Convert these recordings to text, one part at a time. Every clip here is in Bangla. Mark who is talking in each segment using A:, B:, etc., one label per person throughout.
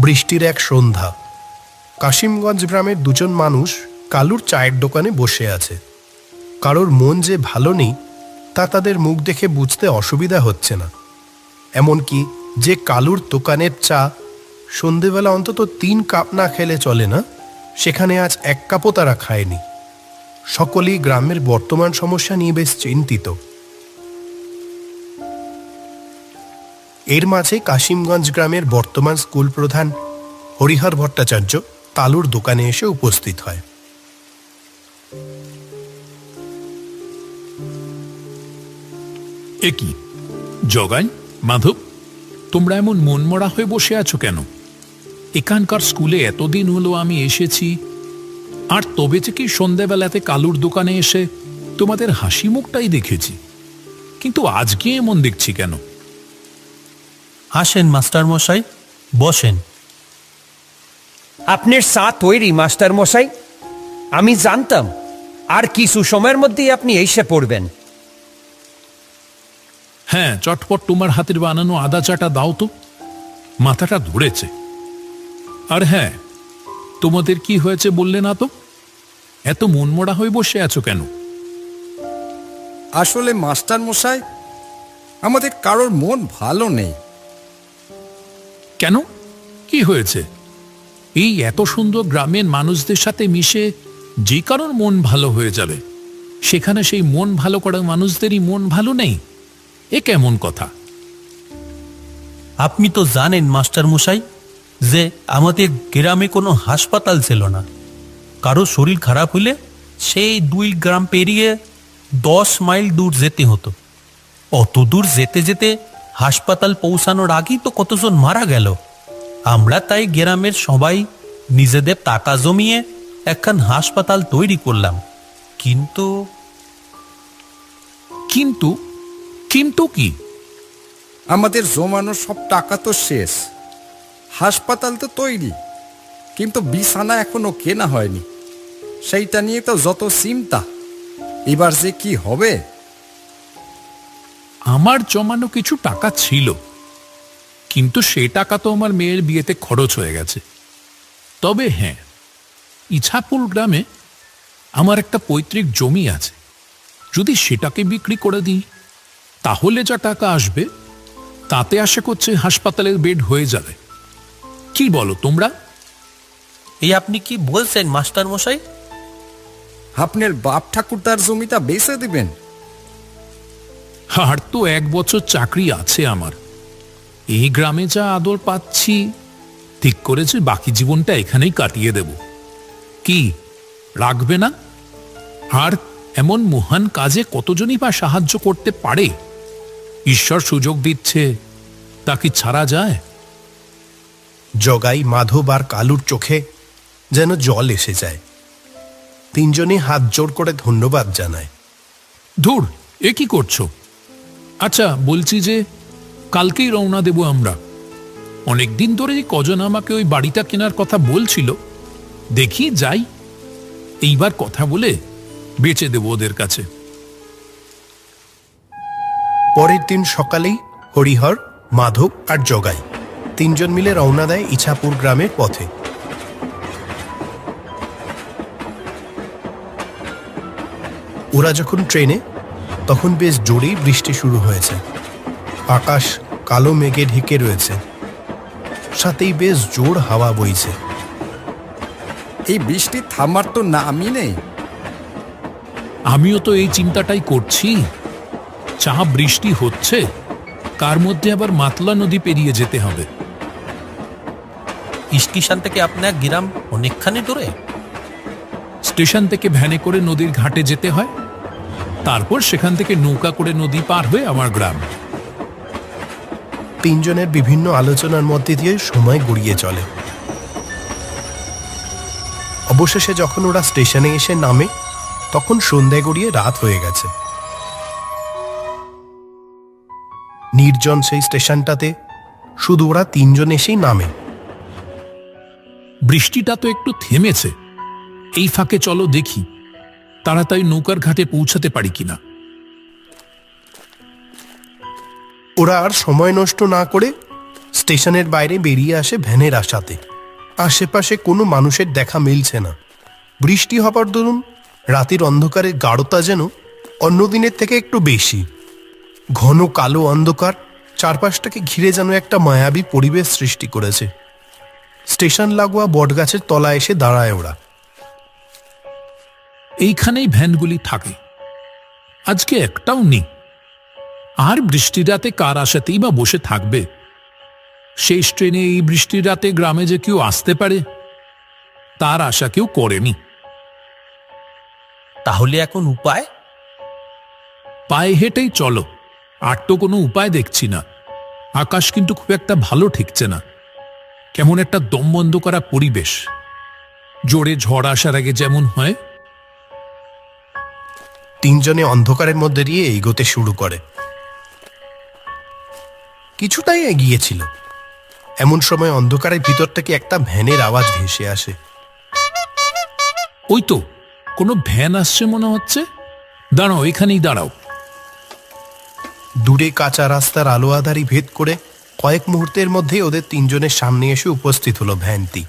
A: বৃষ্টির এক সন্ধ্যা। কাশিমগঞ্জ গ্রামের দুজন মানুষ কালুর চায়ের দোকানে বসে আছে। কারোর মন যে ভালো নেই তা তাদের মুখ দেখে বুঝতে অসুবিধা হচ্ছে না। এমনকি যে কালুর দোকানের চা সন্ধেবেলা অন্তত 3 কাপ না খেলে চলে না, সেখানে আজ 1 কাপও তারা খায়নি। সকলেই গ্রামের বর্তমান সমস্যা নিয়ে বেশ চিন্তিত। এর মাঝে কাশিমগঞ্জ গ্রামের বর্তমান স্কুল প্রধান হরিহর ভট্টাচার্য কালুর দোকানে এসে উপস্থিত হয়।
B: এ কি জগাই, মাধব, তোমরা এমন মনমরা হয়ে বসে আছো কেন? এখানকার স্কুলে এতদিন হলো আমি এসেছি, আর তবে থেকে সন্ধ্যাবেলাতে কালুর দোকানে এসে তোমাদের হাসি মুখটাই দেখেছি, কিন্তু আজকে এমন দেখছি কেন?
C: আসেন মাস্টার মশাই, বসেন।
D: আপনার চা তৈরি মাস্টার মশাই। আমি জানতাম আর কিছু সময়ের মধ্যেই আপনি এসে পড়বেন।
B: হ্যাঁ, চটপট তোমার হাতের বানানো আদা চাটা দাও তো, মাথাটা ধরেছে। আর হ্যাঁ, তোমাদের কি হয়েছে বললে না তো? এত মনমরা হয়ে বসে আছো কেন?
E: আসলে মাস্টার মশাই, আমাদের কারোর মন ভালো নেই।
B: কেন, কি হয়েছে? এই এত সুন্দর গ্রামের মানুষদের সাথে মিশে যে কারোর মন ভালো হয়ে যাবে, সেখানে সেই মন ভালো করা মানুষদেরই মন ভালো নেই, এ কেমন কথা?
C: আপনি তো জানেন মাস্টার মশাই যে আমাদের গ্রামে কোনো হাসপাতাল ছিল না। কারো শরীর খারাপ হলে সেই 2 গ্রাম পেরিয়ে 10 মাইল দূর যেতে হতো। অত দূর যেতে যেতে হাসপাতাল পৌঁছানোর আগেই তো কতজন মারা গেল। আমরা তাই গ্রামের সবাই নিজেদের টাকা জমিয়ে একখান হাসপাতাল তৈরি করলাম। কিন্তু
B: কিন্তু কিন্তু কি?
E: আমাদের জমানো সব টাকা তো শেষ, হাসপাতাল তো তৈরি, কিন্তু বিছানা এখনো কেনা হয়নি। সেইটা নিয়ে তো যত চিন্তা, এবার যে কি হবে।
B: আমার জমানো কিছু টাকা ছিল, কিন্তু সে টাকা তো আমার মেয়ের বিয়েতে খরচ হয়ে গেছে। তবে হ্যাঁ, ইছাপুর গ্রামে আমার একটা পৈতৃক জমি আছে। যদি সেটাকে বিক্রি করে দিই, তাহলে যা টাকা আসবে তাতে আশা করছে হাসপাতালের বেড হয়ে যাবে। কি বলো তোমরা?
C: এই আপনি কি বলছেন মাস্টার মশাই?
E: আপনার বাপ ঠাকুরদার জমিটা বেচে দিবেন?
B: আর তো 1 বছর চাকরি আছে আমার। এই গ্রামে যা আদর পাচ্ছি, ঠিক করেছে বাকি জীবনটা এখানেই কাটিয়ে দেব। কি রাখবে না? আর এমন মহান কাজে কতজনই বা সাহায্য করতে পারে? ঈশ্বর সুযোগ দিচ্ছে, তা কি ছাড়া যায়?
A: জগাই, মাধব আর কালুর চোখে যেন জল এসে যায়। 3 জনই হাত জোড় করে ধন্যবাদ জানায়।
B: ধুর, এ কি করছো? আচ্ছা, বলছি যে কালকেই রওনা দেব আমরা। অনেকদিন ধরে কজন আমাকে ওই বাড়িটা কেনার কথা বলছিল, দেখি যাই, এইবার কথা বলে বেচে দেব ওদের কাছে।
A: পরের দিন সকালেই হরিহর, মাধব আর জগাই 3 জন মিলে রওনা দেয় ইছাপুর গ্রামের পথে। ওরা যখন ট্রেনে, তখন বেশ জোরেই বৃষ্টি শুরু হয়েছে। আকাশ কালো মেঘে ঢেকে রয়েছে, সাথেই বেশ জোর হাওয়া বইছে।
E: এই বৃষ্টি থামার তো নামই নেই।
B: আমিও তো এই চিন্তাটাই করছি। চা বৃষ্টি হচ্ছে, কার মধ্যে আবার মাতলা নদী পেরিয়ে যেতে হবে।
C: স্টেশন থেকে আপনার গ্রাম অনেকখানি দূরে?
B: স্টেশন থেকে ভ্যানে করে নদীর ঘাটে যেতে হয়, তারপর সেখান থেকে নৌকা করে নদী পার হয়ে আমার গ্রাম।
A: 3 জনের বিভিন্ন আলোচনার মধ্যে দিয়ে সময় গড়িয়ে চলে। অবশেষে যখন ওরা স্টেশনে এসে নামে, তখন সন্ধ্যা গড়িয়ে রাত হয়ে গেছে। নির্জন সেই স্টেশনটাতে শুধু ওরা 3 জন এসেই নামে।
B: বৃষ্টিটা তো একটু থেমেছে, এই ফাঁকে চলো দেখি তাড়াতাড়ি নৌকার ঘাটে পৌঁছাতে পারি কিনা।
A: ওরা আর সময় নষ্ট না করে স্টেশনের বাইরে বেরিয়ে আসে ভ্যানের আশাতে। আশেপাশে কোনো মানুষের দেখা মিলছে না। বৃষ্টি হবার দরুন রাতের অন্ধকারের গাঢ়তা যেন অন্য দিনের থেকে একটু বেশি। ঘন কালো অন্ধকার চারপাশটাকে ঘিরে যেন একটা মায়াবী পরিবেশ সৃষ্টি করেছে। স্টেশন লাগোয়া বটগাছের তলায় এসে দাঁড়ায় ওরা।
B: এইখানেই ভ্যানগুলি থাকে, আজকে একটাও নেই। আর বৃষ্টির রাতে কার আশাতেই বা বসে থাকবে? শেষ ট্রেনে এই বৃষ্টির রাতে গ্রামে যে কেউ আসতে পারে তার আশা কেউ করেনি।
C: তাহলে এখন উপায়?
B: পায়ে হেঁটেই চলো, আর তো কোনো উপায় দেখছি না। আকাশ কিন্তু খুব একটা ভালো ঠেকছে না, কেমন একটা দম বন্ধ করা পরিবেশ। জোরে ঝড় আসার আগে যেমন হয়।
A: তিনজনে অন্ধকারের মধ্যে দিয়ে এগোতে শুরু করে। কিছুটাই এগিয়েছিল, এমন সময় অন্ধকারের ভিতর থেকে একটা ভ্যানের আওয়াজ ভেসে আসে।
B: ওই তো কোনো ভ্যান আসছে মনে হচ্ছে। দাঁড়াও, এখানেই দাঁড়াও।
A: দূরে কাঁচা রাস্তার আলো আধারি ভেদ করে কয়েক মুহূর্তের মধ্যেই ওদের তিনজনের সামনে এসে উপস্থিত হলো ভ্যানটি।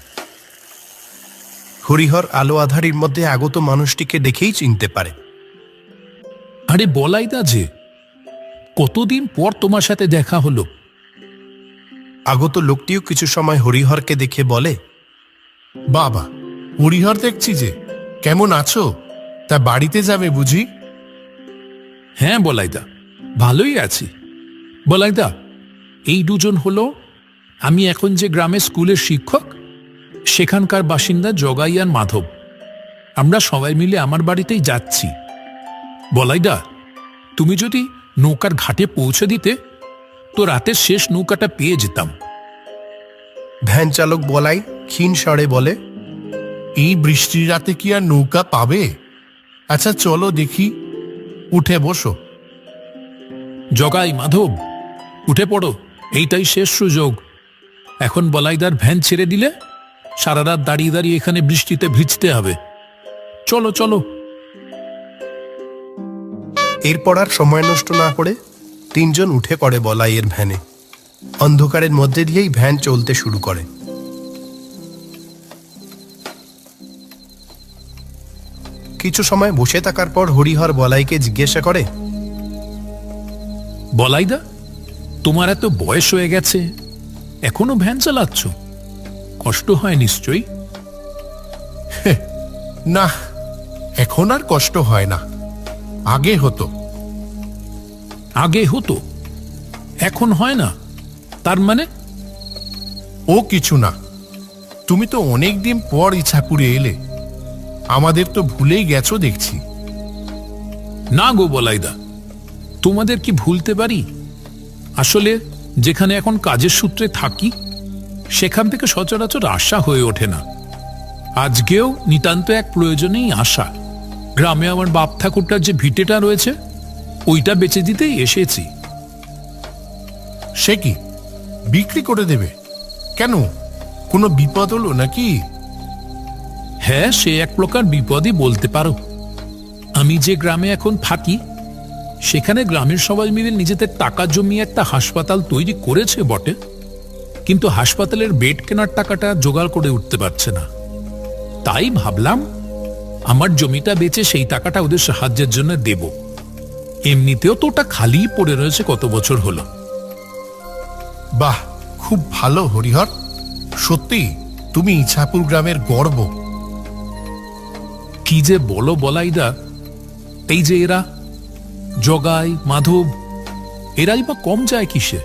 A: হরিহর আলো আধারির মধ্যে আগত মানুষটিকে দেখেই চিনতে পারে।
B: আরে বলাইদা যে, কতদিন পর তোমার সাথে দেখা হলো।
A: আগত লোকটিও কিছু সময় হরিহরকে দেখে বলে,
F: বাবা, হরিহর দেখছি যে, কেমন আছো? তা বাড়িতে যাবে বুঝি?
B: হ্যাঁ বলাইদা, ভালোই আছি। বলাইদা, এই দুজন হলো আমি এখন যে গ্রামে স্কুলের শিক্ষক সেখানকার বাসিন্দা জগাই আর মাধব। আমরা সবাই মিলে আমার বাড়িতেই যাচ্ছি। বলাইদা, তুমি যদি নৌকার ঘাটে পৌঁছে দিতে তো রাতের শেষ নৌকাটা পেয়ে যেতাম।
A: ভ্যান চালক বলাই ক্ষীণ স্বরে বলে,
F: এই বৃষ্টির রাতে কি আর নৌকা পাবে? আচ্ছা চলো দেখি, উঠে বসো।
B: জগাই, মাধব, উঠে পড়ো, এইটাই শেষ সুযোগ। এখন বলাইদার ভ্যান ছেড়ে দিলে সারা রাত দাঁড়িয়ে দাঁড়িয়ে এখানে বৃষ্টিতে ভিজতে হবে। চলো চলো।
A: এরপর আর সময় নষ্ট না করে তিনজন উঠে পড়ে বলাইয়ের ভ্যানে। অন্ধকারের মধ্যে দিয়েই ভ্যান চলতে শুরু করে। কিছু সময় বসে থাকার পর হরিহর বলাইকে জিজ্ঞাসা করে,
B: বলাইদা, তোমার এত বয়স হয়ে গেছে, এখনো ভ্যান চালাচ্ছ? কষ্ট হয় নিশ্চয়ই?
F: না, এখন আর কষ্ট হয় না, আগে হতো।
B: আগে হতো, এখন হয় না? তার মানে?
F: ও কিছু না, তুমি তো অনেক দিন পর ইছাপুরে এলে, আমাদের তো ভুলেই গেছো দেখছি।
B: না গো বলাইদা, তোমাদের কি ভুলতে পারি? আসলে যেখানে এখন কাজের সূত্রে থাকি সেখান থেকে সচরাচর আশা হয়ে ওঠে না। আজকেও নিতান্ত এক প্রয়োজনেই আসা। গ্রামে আমার বাপ ঠাকুরটার যে ভিটেটা রয়েছে ওইটা বেচে দিতেই এসেছি।
F: সে কি, বিক্রি করে দেবে? কেন, কোনো বিপদ হলো নাকি?
B: হ্যাঁ, সে এক প্রকার বিপদই বলতে পারো। আমি যে গ্রামে এখন থাকি সেখানে গ্রামের সবাই মিলে নিজেদের টাকা জমিয়ে একটা হাসপাতাল তৈরি করেছে বটে, কিন্তু হাসপাতালের বেড কেনার টাকাটা জোগাড় করে উঠতে পারছে না। তাই ভাবলাম আমার জমিটা বেচে সেই টাকাটা ওদের সাহায্যের জন্য দেব। এমনিতেও তো ওটা খালি পড়ে রয়েছে কত বছর হলো।
F: বাহ, খুব ভালো হরিহর, সত্যি তুমি ইছাপুর গ্রামের গর্ব।
B: কি যে বলো বলাইদা, এই যে এরা জগাই, মাধব, এরাই বা কম যায় কিসে?